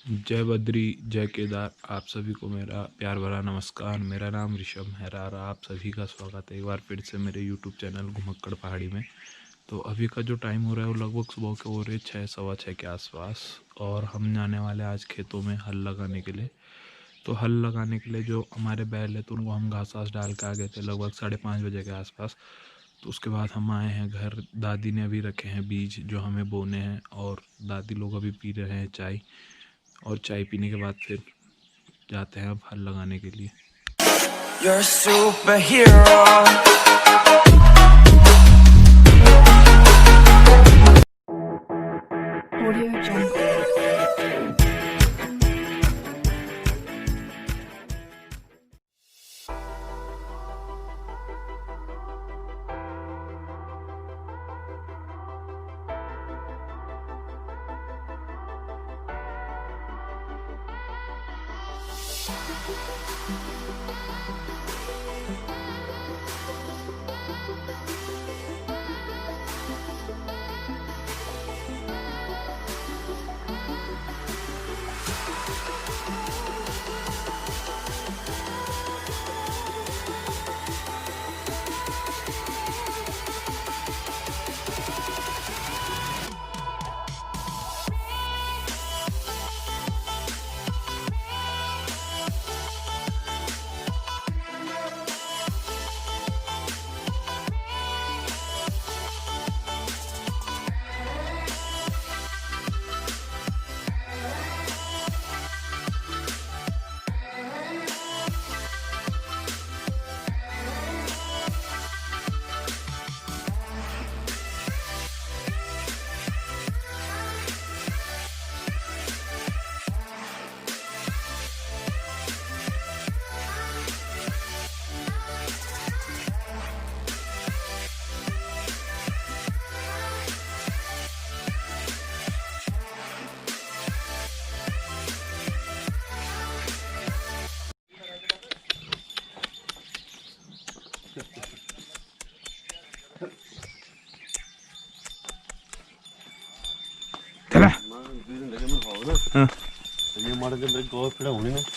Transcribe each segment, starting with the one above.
जय बद्री जय केदार। आप सभी को मेरा प्यार भरा नमस्कार। मेरा नाम ऋषभ मेहरा और आप सभी का स्वागत है एक बार फिर से मेरे यूट्यूब चैनल घुमक्कड़ पहाड़ी में। तो अभी का जो टाइम हो रहा है वो लगभग सुबह के हो रहे 6 सवा 6 के आसपास और हम जाने वाले आज खेतों में हल लगाने के लिए। तो हल लगाने के लिए जो हमारे बैल है तो उनको हम घास वास डाल के आ गए थे लगभग 5:30 बजे के आसपास। तो उसके बाद हम आए हैं घर। दादी ने अभी रखे हैं बीज जो हमें बोने हैं और दादी लोग अभी पी रहे हैं चाय। और चाय पीने के बाद फिर जाते हैं अब हल लगाने के लिए। You're a superhero. Audio Jungle.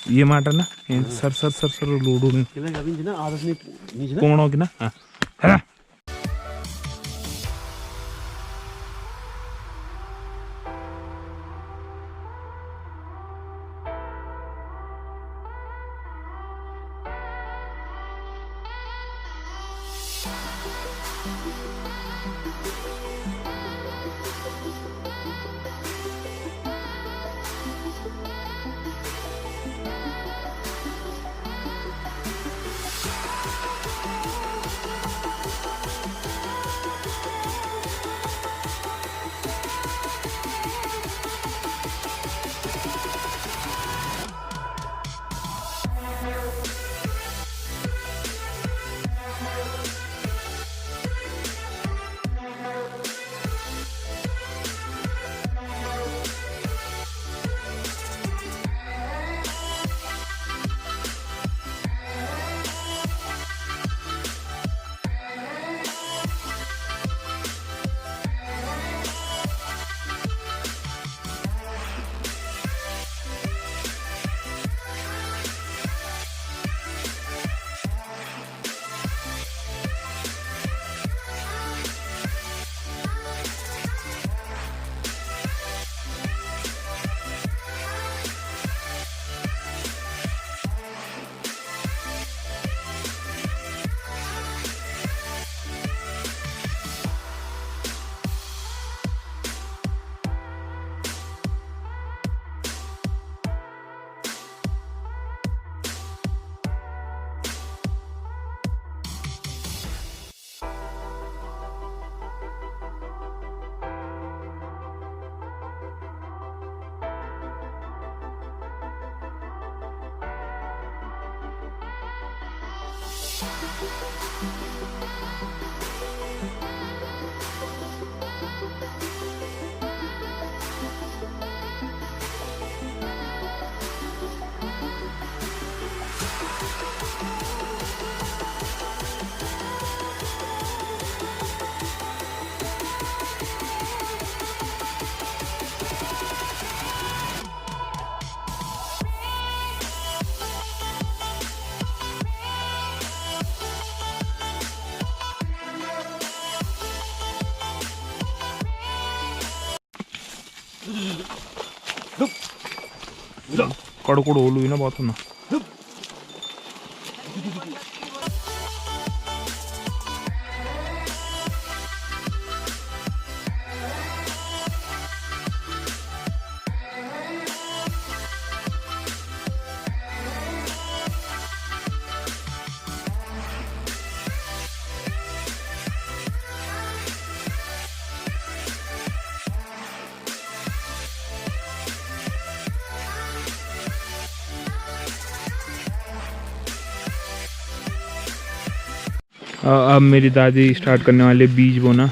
ये माटा ना सर सर सर सर लोडू कौन होगी ना। हाँ कड़कुड़ ओलू ही ना बहुत ना। अब मेरी दादी स्टार्ट करने वाले बीज बोना।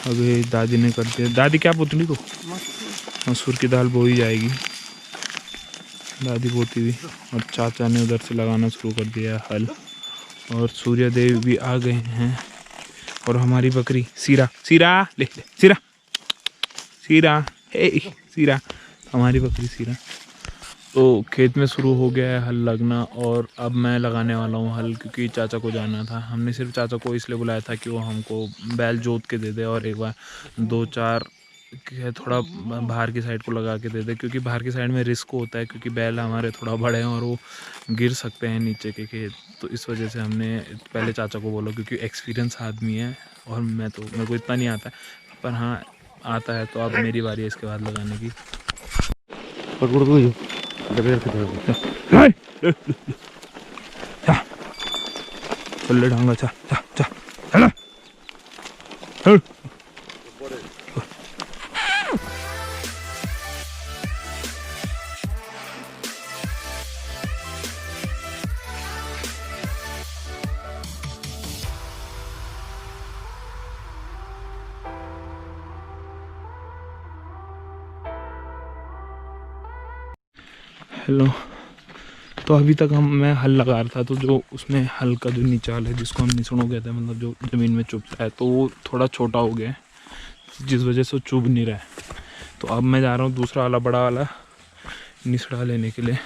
अभी दादी ने कर दिया। दादी क्या बोतली को मसूर की दाल बो ही जाएगी, दादी बोती हुई। और चाचा ने उधर से लगाना शुरू कर दिया हल। और सूर्य देव भी आ गए हैं। और हमारी बकरी सीरा सीरा ले ले सीरा सीरा हे सीरा, हमारी बकरी सीरा। तो खेत में शुरू हो गया है हल लगना। और अब मैं लगाने वाला हूँ हल, क्योंकि चाचा को जाना था। हमने सिर्फ चाचा को इसलिए बुलाया था कि वो हमको बैल जोत के दे दे और एक बार 2-4 थोड़ा बाहर की साइड को लगा के दे दे, क्योंकि बाहर की साइड में रिस्क होता है, क्योंकि बैल हमारे थोड़ा बड़े हैं और वो गिर सकते हैं नीचे के खेत। तो इस वजह से हमने पहले चाचा को बोला, क्योंकि एक्सपीरियंस आदमी है और मेरे को इतना नहीं आता है, पर हाँ आता है। तो अब मेरी बारी है इसके बाद लगाने की। चल ढंगा चा चा चा चला। हेलो। तो अभी तक मैं हल लगा रहा था, तो जो उसमें हल का जो निचाल है, जिसको हम निसुड़ों कहते हैं, मतलब जो ज़मीन में चुभता है, तो वो थोड़ा छोटा हो गया है, जिस वजह से वो चुभ नहीं रहा है। तो अब मैं जा रहा हूँ दूसरा वाला बड़ा वाला निसड़ा लेने के लिए।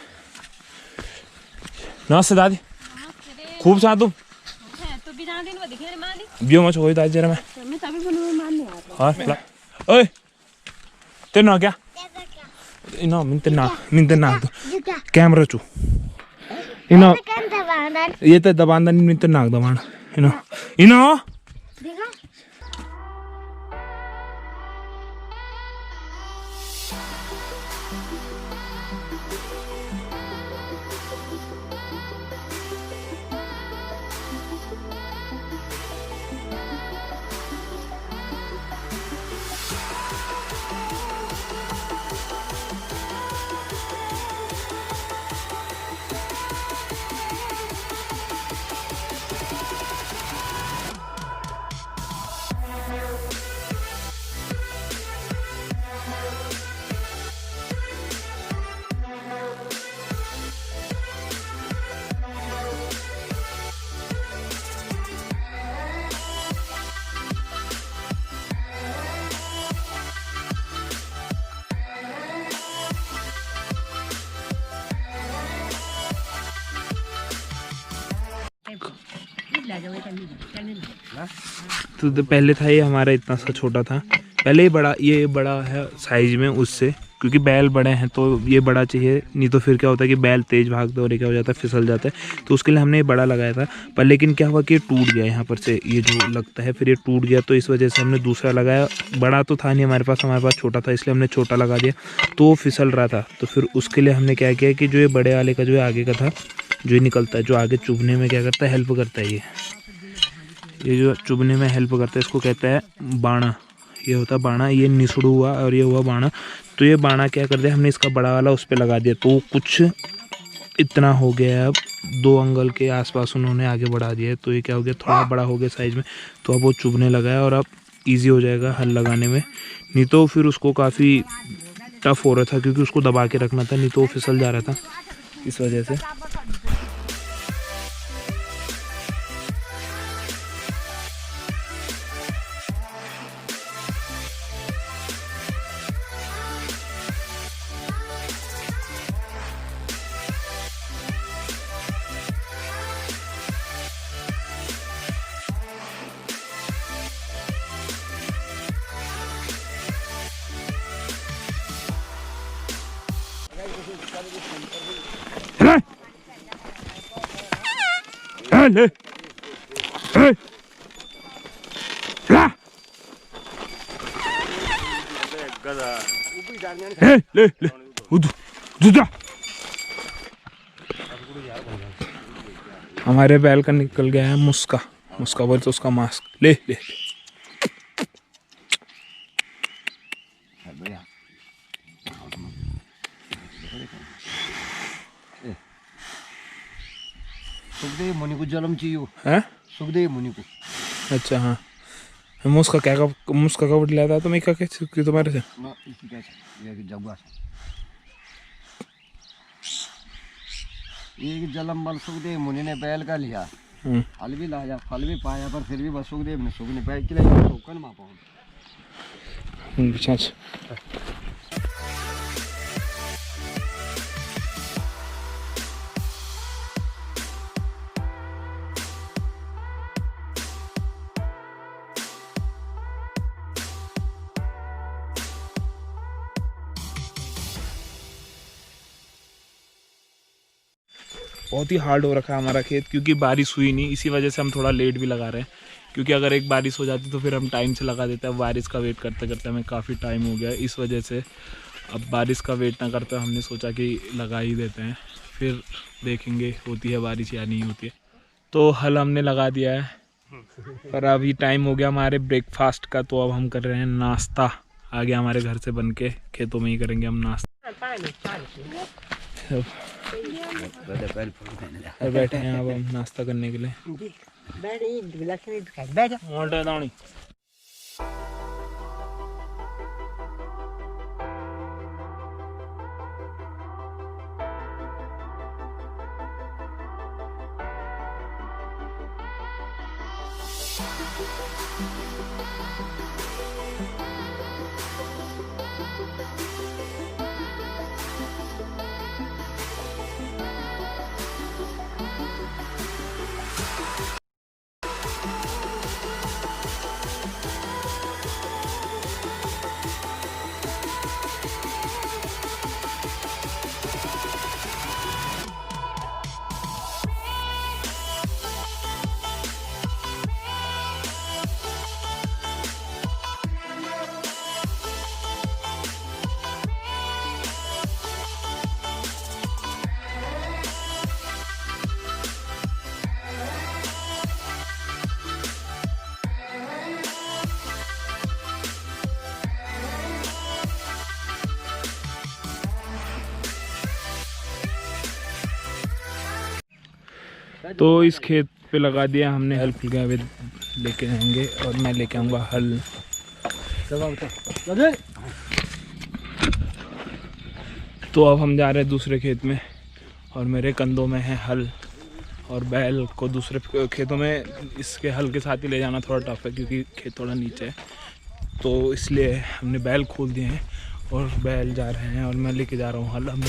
नमस्ते दादी, खूब सा तुम बियो मच हो दादी जरा मैं हाँ ओए तेरे ना क्या इना मिनते ना तो कैमरा चू इना ये तो दबांदा नहीं मिनते नाक दबान इना इना तो पहले था ये हमारा इतना सा छोटा था, पहले ही बड़ा, ये बड़ा है साइज में उससे, क्योंकि बैल बड़े हैं तो ये बड़ा चाहिए, नहीं तो फिर क्या होता है कि बैल तेज भागते और क्या हो जाता है फिसल जाता है। तो उसके लिए हमने ये बड़ा लगाया था, पर लेकिन क्या हुआ कि ये टूट गया यहाँ पर से, ये जो लगता है फिर ये टूट गया। तो इस वजह से हमने दूसरा लगाया। बड़ा तो था नहीं हमारे पास छोटा था, इसलिए हमने छोटा लगा दिया, तो वो फिसल रहा था। तो फिर उसके लिए हमने क्या किया कि जो ये बड़े वाले का जो है आगे का था, जो निकलता है, जो आगे चुभने में क्या करता है, हेल्प करता है। ये जो चुभने में हेल्प करता है, इसको कहता है बाणा। ये होता है बाणा, ये निसड़ू हुआ और ये हुआ बाणा। तो ये बाणा क्या कर दिया हमने, इसका बड़ा वाला उस पर लगा दिया, तो कुछ इतना हो गया। अब 2 अंगल के आसपास उन्होंने आगे बढ़ा दिया है, तो ये क्या हो गया, थोड़ा बड़ा हो गया साइज में। तो अब वो चुभने लगा है और अब ईजी हो जाएगा हल लगाने में। नहीं तो फिर उसको काफ़ी टफ हो रहा था, क्योंकि उसको दबा के रखना था, नहीं तो वो फिसल जा रहा था इस वजह से। ले ले ले हमारे बैल का निकल गया है मुस्का बोल तो उसका मास्क ले ले सुखदेव मुनि को जन्म चाहिए है सुखदेव मुनि को। अच्छा हाँ मुस्का कब लाया था तुम्हें क्या तुम्हारे से ना इसी कैसे ये कि जगवा से ये जन्म बल सुखदेव मुनि ने बैल का लिया फल भी लाया फल भी पाया पर फिर भी बस सुखदेव ने सुख नहीं पाया कि टोकन मा पाऊं। बहुत ही हार्ड हो रखा है हमारा खेत क्योंकि बारिश हुई नहीं, इसी वजह से हम थोड़ा लेट भी लगा रहे हैं क्योंकि अगर एक बारिश हो जाती तो फिर हम टाइम से लगा देते हैं। बारिश का वेट करते करते हमें काफ़ी टाइम हो गया, इस वजह से अब बारिश का वेट ना करते हमने सोचा कि लगा ही देते हैं, फिर देखेंगे होती है बारिश या नहीं होती है। तो हल हमने लगा दिया है पर अभी टाइम हो गया हमारे ब्रेकफास्ट का, तो अब हम कर रहे हैं नाश्ता। आ गया हमारे घर से बन के, खेतों में ही करेंगे हम नाश्ता। बैठे हैं अब हम नाश्ता करने के लिए। तो इस खेत पे लगा दिया हमने हल, फुल गया लेके आएंगे और मैं लेके आऊँगा हल। तो अब हम जा रहे हैं दूसरे खेत में और मेरे कंधों में है हल और बैल को दूसरे खेतों में इसके हल के साथ ही ले जाना थोड़ा टफ है क्योंकि खेत थोड़ा नीचे है, तो इसलिए हमने बैल खोल दिए हैं और बैल जा रहे हैं और मैं लेके जा रहा हूँ हल। हम